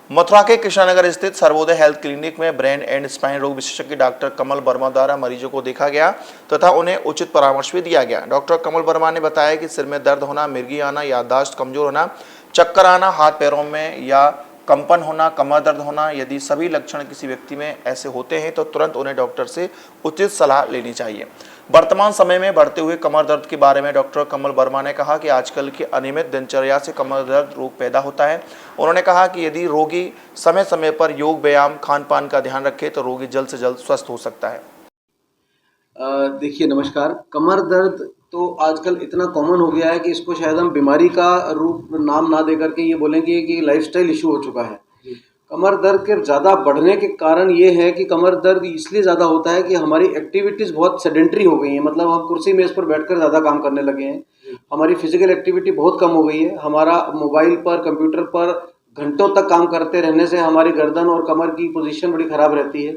मथुरा के कृष्णानगर स्थित Sarvodaya health clinic में ब्रेन एंड स्पाइन रोग विशेषज्ञ डॉक्टर कमल वर्मा द्वारा मरीजों को देखा गया तथा उन्हें उचित परामर्श भी दिया गया। डॉक्टर कमल वर्मा ने बताया कि सिर में दर्द होना, मिर्गी आना, याददाश्त कमजोर होना, चक्कर आना, हाथ पैरों में या कंपन होना, कमर दर्द होना, यदि सभी लक्षण किसी व्यक्ति में ऐसे होते हैं तो तुरंत उन्हें डॉक्टर से उचित सलाह लेनी चाहिए। वर्तमान समय में बढ़ते हुए कमर दर्द के बारे में डॉक्टर कमल वर्मा ने कहा कि आजकल की अनियमित दिनचर्या से कमर दर्द रोग पैदा होता है। उन्होंने कहा कि यदि रोगी समय समय पर योग, व्यायाम, खान पान का ध्यान रखे तो रोगी जल्द से जल्द स्वस्थ हो सकता है। देखिए, नमस्कार। कमर दर्द तो आजकल इतना कॉमन हो गया है कि इसको शायद हम बीमारी का रूप नाम ना दे करके ये बोलेंगे कि लाइफस्टाइल इशू हो चुका है। कमर दर्द के ज़्यादा बढ़ने के कारण ये है कि कमर दर्द इसलिए ज़्यादा होता है कि हमारी एक्टिविटीज़ बहुत सेडेंटरी हो गई हैं। मतलब हम कुर्सी मेज़ पर बैठकर ज़्यादा काम करने लगे हैं। हमारी फिजिकल एक्टिविटी बहुत कम हो गई है। हमारा मोबाइल पर, कंप्यूटर पर घंटों तक काम करते रहने से हमारी गर्दन और कमर की पोजीशन बड़ी ख़राब रहती है।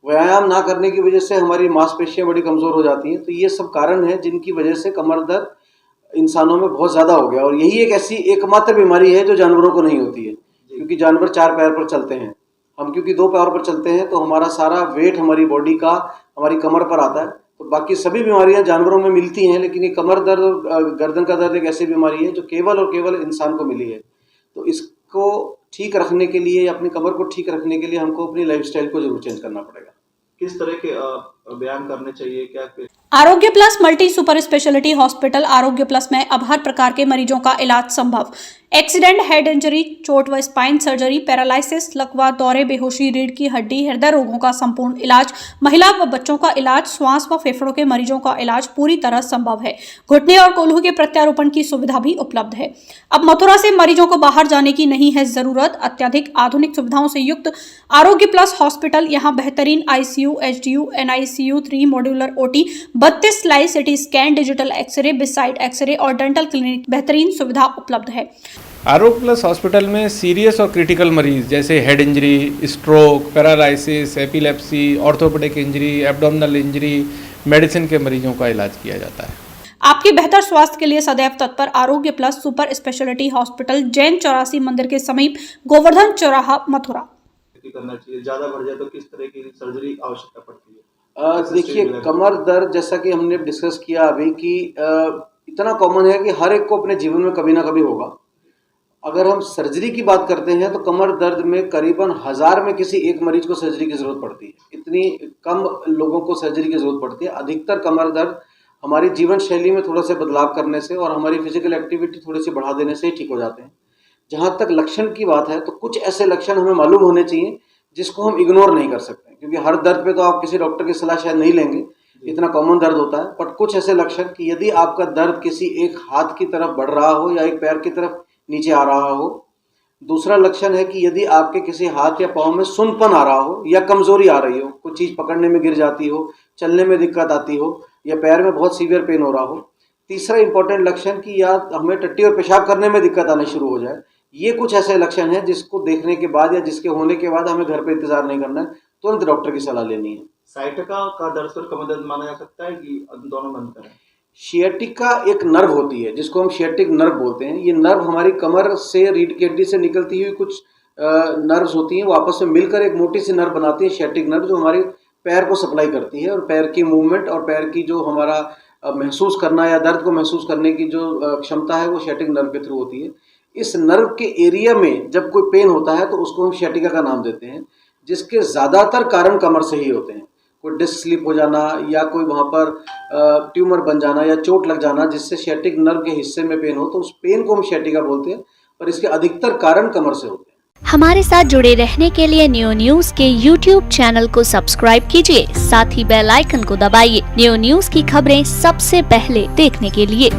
व्यायाम ना करने की वजह से हमारी मांसपेशियां बड़ी कमज़ोर हो जाती हैं। तो ये सब कारण हैं जिनकी वजह से कमर दर्द इंसानों में बहुत ज़्यादा हो गया। और यही एक ऐसी एकमात्र बीमारी है जो जानवरों को नहीं होती है, क्योंकि जानवर 4 पैर पर चलते हैं। हम क्योंकि 2 पैर पर चलते हैं तो हमारा सारा वेट हमारी बॉडी का हमारी कमर पर आता है। तो बाकी सभी बीमारियां जानवरों में मिलती हैं, लेकिन ये कमर दर्द और गर्दन का दर्द एक ऐसी बीमारी है जो केवल और केवल इंसान को मिली है। तो इसको ठीक रखने के लिए, अपनी कमर को ठीक रखने के लिए हमको अपनी लाइफस्टाइल को जरूर चेंज करना पड़ेगा। किस तरह के व्यायाम करने चाहिए, क्या आरोग्य plus multi super speciality hospital आरोग्य प्लस में अब हर प्रकार के मरीजों का इलाज संभव। एक्सीडेंट, हेड इंजरी, चोट व स्पाइन सर्जरी, पैरालिसिस, लकवा, दौरे, बेहोशी, रीढ़ की हड्डी, हृदय रोगों का संपूर्ण इलाज, महिला व बच्चों का इलाज, श्वास व फेफड़ों के मरीजों का इलाज पूरी तरह संभव है। घुटने और कोल्हू के प्रत्यारोपण की सुविधा भी उपलब्ध है। अब मथुरा से मरीजों को बाहर जाने की नहीं है जरूरत। अत्याधिक आधुनिक सुविधाओं से युक्त आरोग्य प्लस हॉस्पिटल यहाँ बेहतरीन ICU, HDU, NICU, 3 modular OT, 32 slice CT scan, digital x-ray, beside x-ray और डेंटल क्लिनिक बेहतरीन सुविधा उपलब्ध है। आरोग्य प्लस हॉस्पिटल में सीरियस और क्रिटिकल मरीज जैसे head injury, stroke, paralysis, epilepsy, orthopedic injury, abdominal injury, medicine के मरीजों का इलाज किया जाता है। आपके बेहतर स्वास्थ्य के लिए सदैव तत्पर आरोग्य plus super speciality hospital, Jain 84 मंदिर के समीप, गोवर्धन चौराहा, मथुरा। करना चाहिए, ज्यादा बढ़ जाए तो किस तरह की सर्जरी आवश्यकता पड़ती है? देखिए, कमर दर्द जैसा कि हमने डिस्कस किया अभी कि इतना कॉमन है कि हर एक को अपने जीवन में कभी ना कभी होगा। अगर हम सर्जरी की बात करते हैं तो कमर दर्द में करीबन 1000 में किसी एक मरीज को सर्जरी की जरूरत पड़ती है। इतनी कम लोगों को सर्जरी की जरूरत पड़ती है। अधिकतर कमर दर्द हमारी जीवन शैली में थोड़ा सा बदलाव करने से और हमारी फिजिकल एक्टिविटी थोड़ी सी बढ़ा देने से ही ठीक हो जाते हैं। जहाँ तक लक्षण की बात है तो कुछ ऐसे लक्षण हमें मालूम होने चाहिए जिसको हम इग्नोर नहीं कर सकते, क्योंकि हर दर्द पे तो आप किसी डॉक्टर की सलाह शायद नहीं लेंगे, इतना कॉमन दर्द होता है। बट कुछ ऐसे लक्षण कि यदि आपका दर्द किसी एक हाथ की तरफ बढ़ रहा हो या एक पैर की तरफ नीचे आ रहा हो। दूसरा लक्षण है कि यदि आपके किसी हाथ या पाँव में सुन्नपन आ रहा हो या कमजोरी आ रही हो, कुछ चीज़ पकड़ने में गिर जाती हो, चलने में दिक्कत आती हो या पैर में बहुत सीवियर पेन हो रहा हो। तीसरा इंपॉर्टेंट लक्षण कि या हमें टट्टी और पेशाब करने में दिक्कत आने शुरू हो जाए। ये कुछ ऐसे लक्षण हैं जिसको देखने के बाद या जिसके होने के बाद हमें घर पे इंतजार नहीं करना है, तुरंत डॉक्टर की सलाह लेनी है। साइटिका का दर्द और कमर दर्द माना जा सकता है कि दोनों में अंतर है? शियाटिका एक नर्व होती है जिसको हम शियाटिक नर्व बोलते हैं। ये नर्व हमारी कमर से, रीढ़ की हड्डी से निकलती हुई कुछ नर्व्स होती हैं, वो आपस में मिलकर एक मोटी सी नर्व बनाती है, शियाटिक नर्व, जो हमारे पैर को सप्लाई करती है और पैर की मूवमेंट और पैर की जो हमारा महसूस करना या दर्द को महसूस करने की जो क्षमता है वो शियाटिक नर्व के थ्रू होती है। इस नर्व के एरिया में जब कोई पेन होता है तो उसको हम शियाटिका का नाम देते हैं, जिसके ज़्यादातर कारण कमर से ही होते हैं। कोई डिस्क स्लिप हो जाना या कोई वहाँ पर ट्यूमर बन जाना या चोट लग जाना जिससे शियाटिक नर्व के हिस्से में पेन हो, तो उस पेन को हम शियाटिका बोलते हैं, पर इसके अधिकतर कारण कमर से होते हैं। हमारे साथ जुड़े रहने के लिए न्यू न्यूज के YouTube चैनल को सब्सक्राइब कीजिए, साथ ही बेल आइकन को दबाइए न्यू न्यूज की खबरें सबसे पहले देखने के लिए।